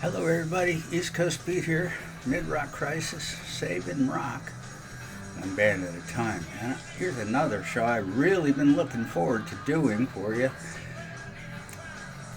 Hello, everybody. East Coast Beat here. Mid-rock crisis, saving rock, one band at a time. And here's another show I've really been looking forward to doing for you.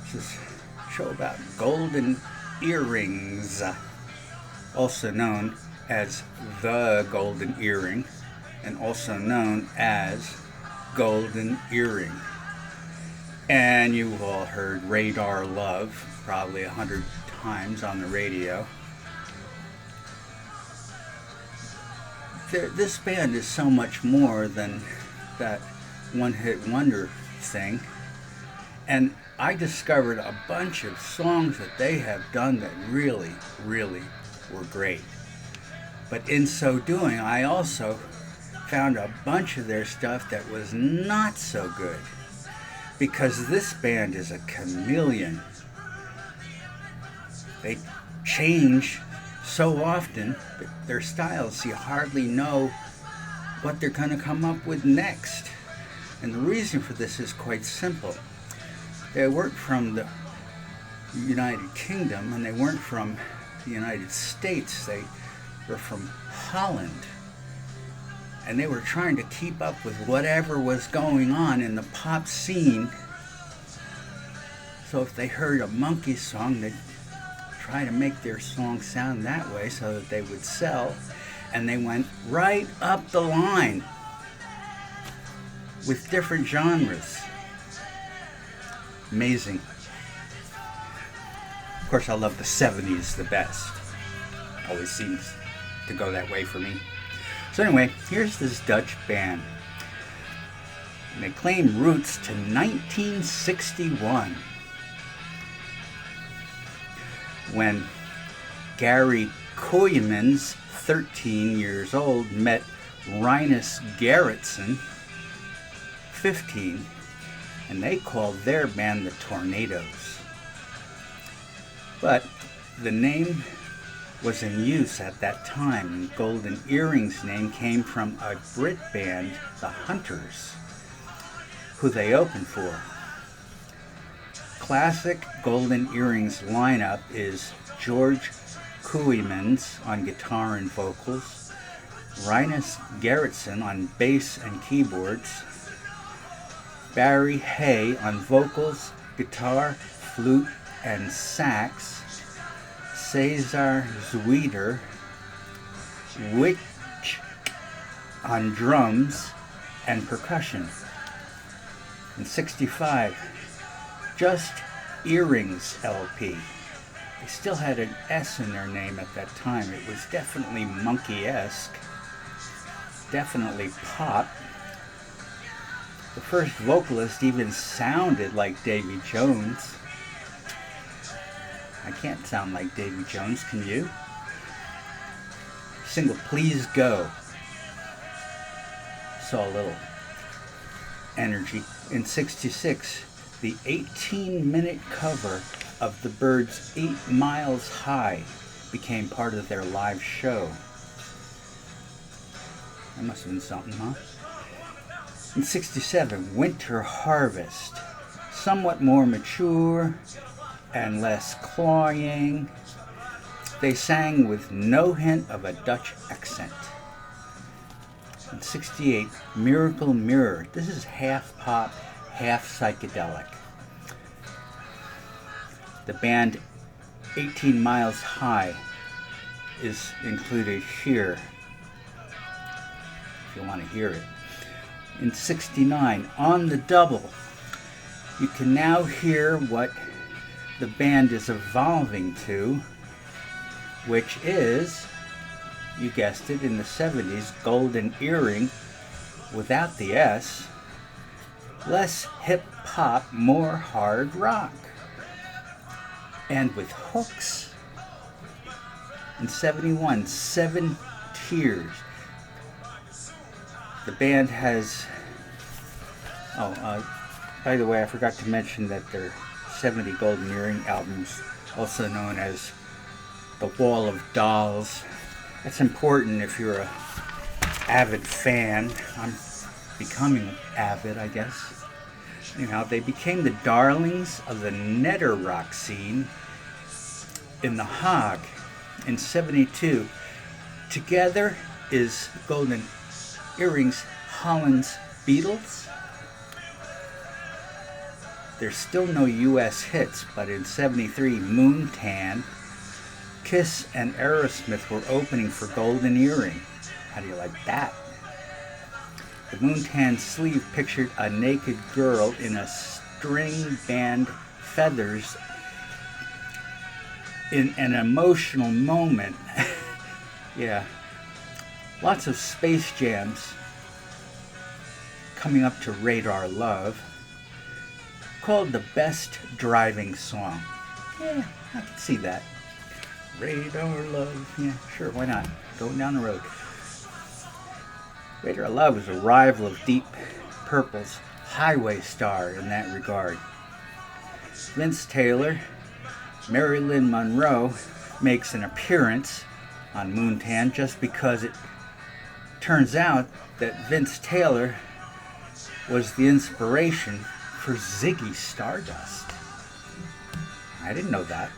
This is a show about golden earrings, also known as the golden earring, and also known as golden earring. And you've all heard Radar Love probably 100 times on the radio. This band is so much more than that one-hit wonder thing. And I discovered a bunch of songs that they have done that really, really were great. But in so doing, I also found a bunch of their stuff that was not so good. Because this band is a chameleon. They change so often that their styles, you hardly know what they're going to come up with next. And the reason for this is quite simple. They weren't from the United Kingdom and they weren't from the United States. They were from Holland. And they were trying to keep up with whatever was going on in the pop scene. So if they heard a monkey song, they'd try to make their song sound that way so that they would sell. And they went right up the line with different genres. Amazing. Of course, I love the 70s the best. Always seems to go that way for me. So anyway, here's this Dutch band. And they claim roots to 1961. When Gary Koymans, 13 years old, met Rinus Gerritsen, 15, and they called their band the Tornadoes. But the name was in use at that time, and Golden Earring's name came from a Brit band, the Hunters, who they opened for. Classic Golden Earrings lineup is George Koymans on guitar and vocals, Rinus Gerritsen on bass and keyboards, Barry Hay on vocals, guitar, flute, and sax, Cesar Zweeder, Witch on drums and percussion. In '65, Just Earrings LP. They still had an S in their name at that time. It was definitely monkey-esque, definitely pop. The first vocalist even sounded like Davy Jones. I can't sound like Davy Jones, can you? Single Please Go saw a little energy. In '66, the 18-minute cover of the Byrds' 8 Miles High became part of their live show. That must have been something, huh? In '67, Winter Harvest, somewhat more mature and less cloying. They sang with no hint of a Dutch accent. In '68, Miracle Mirror. This is half pop, half psychedelic. The band 18 Miles High is included here, if you want to hear it. In '69, on the double, you can now hear what the band is evolving to, which is, you guessed it, in the '70s, Golden Earring without the S, less hip-hop, more hard rock. And with hooks. In '71, 7 Tears. The band has, by the way, I forgot to mention that their 70 Golden Earring albums, also known as The Wall of Dolls. That's important if you're a avid fan. I'm becoming avid, I guess. Anyhow, they became the darlings of the netter rock scene in the Hague in 72. Together is Golden Earrings Holland's Beatles. There's still no US hits, but in 73, Moontan, Kiss, and Aerosmith were opening for Golden Earring. How do you like that? The Moontan sleeve pictured a naked girl in a string band feathers in an emotional moment. Yeah. Lots of Space Jams coming up to Radar Love, called the best driving song. Yeah, I can see that. Radar Love, yeah, sure, why not? Going down the road. Radar Love is a rival of Deep Purple's Highway Star in that regard. Vince Taylor, Marilyn Monroe makes an appearance on Moontan just because it turns out that Vince Taylor was the inspiration for Ziggy Stardust. I didn't know that.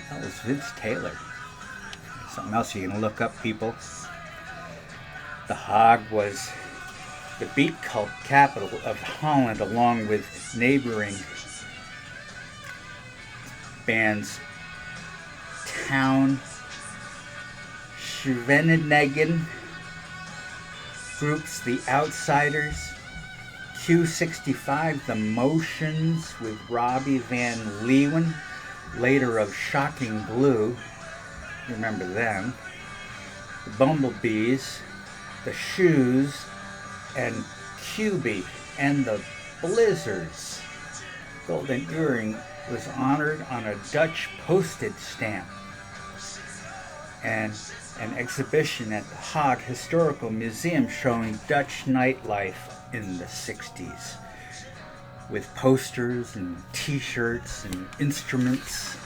That was Vince Taylor. Something else you're going to look up, people. The Hague was the beat cult capital of Holland, along with neighboring bands Town, Scheveningen, groups The Outsiders, Q65, The Motions with Robbie Van Leeuwen, later of Shocking Blue, remember them, the Bumblebees, the Shoes, and QB, and the Blizzards. Golden Earring was honored on a Dutch postage stamp, and an exhibition at the Hague Historical Museum showing Dutch nightlife in the 60s, with posters and t-shirts and instruments.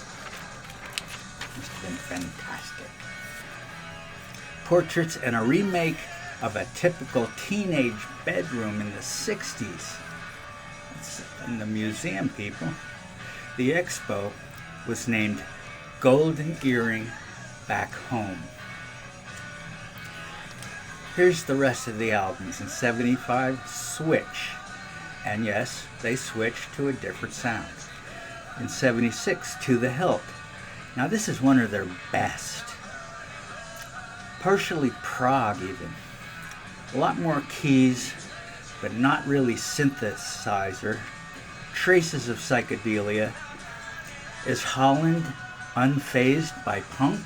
Must have been fantastic. Portraits and a remake of a typical teenage bedroom in the 60s. It's in the museum, people. The expo was named Golden Earring Back Home. Here's the rest of the albums. In 75, Switch. And yes, they switched to a different sound. In 76, To the Hilt. Now this is one of their best. Partially prog even. A lot more keys, but not really synthesizer. Traces of psychedelia. Is Holland unfazed by punk?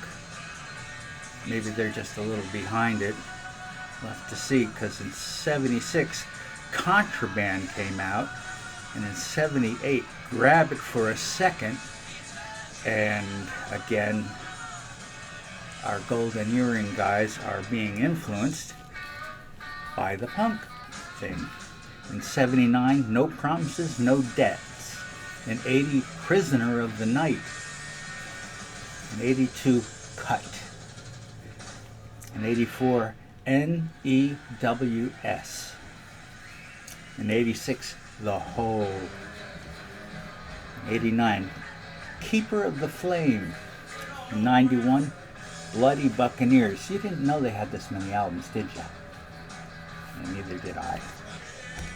Maybe they're just a little behind it. We'll have to see, because in 76, Contraband came out, and in 78, Grab It for a Second, and again, our Golden Earring guys are being influenced by the punk thing. In 79, No Promises, No Debts. In 80, Prisoner of the Night. In 82, Cut. In 84, NEWS. In 86, The Hole. In 89, Keeper of the Flame. In 91, Bloody Buccaneers. You didn't know they had this many albums, did you? And neither did I.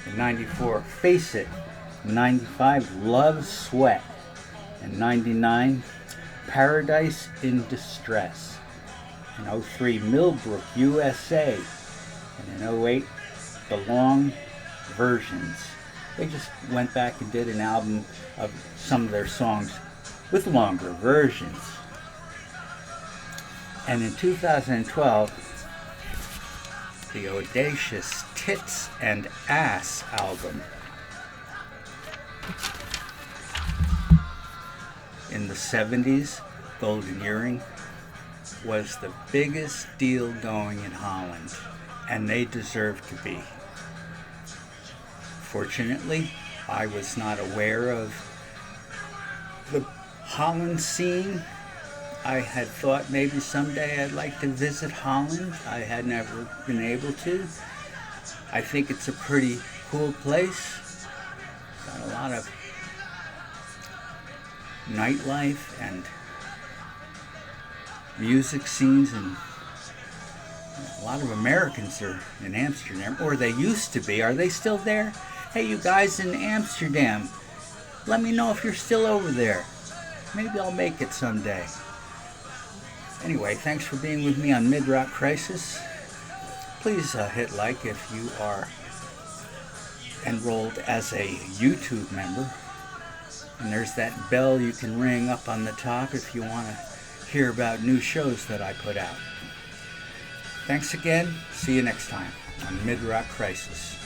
In 94, Face It. In 95, Love Sweat. In 99, Paradise in Distress. In 03, Millbrook, USA. And in 08, The Long Versions. They just went back and did an album of some of their songs with longer versions. And in 2012, the audacious Tits and Ass album. In the 70s, Golden Earring was the biggest deal going in Holland, and they deserved to be. Fortunately, I was not aware of the Holland scene. I had thought maybe someday I'd like to visit Holland. I had never been able to. I think it's a pretty cool place. Got a lot of nightlife and music scenes, and a lot of Americans are in Amsterdam, or they used to be. Are they still there? Hey, you guys in Amsterdam, let me know if you're still over there. Maybe I'll make it someday. Anyway, thanks for being with me on Midrock Crisis. Please hit like if you are enrolled as a YouTube member. And there's that bell you can ring up on the top if you want to hear about new shows that I put out. Thanks again. See you next time on Midrock Crisis.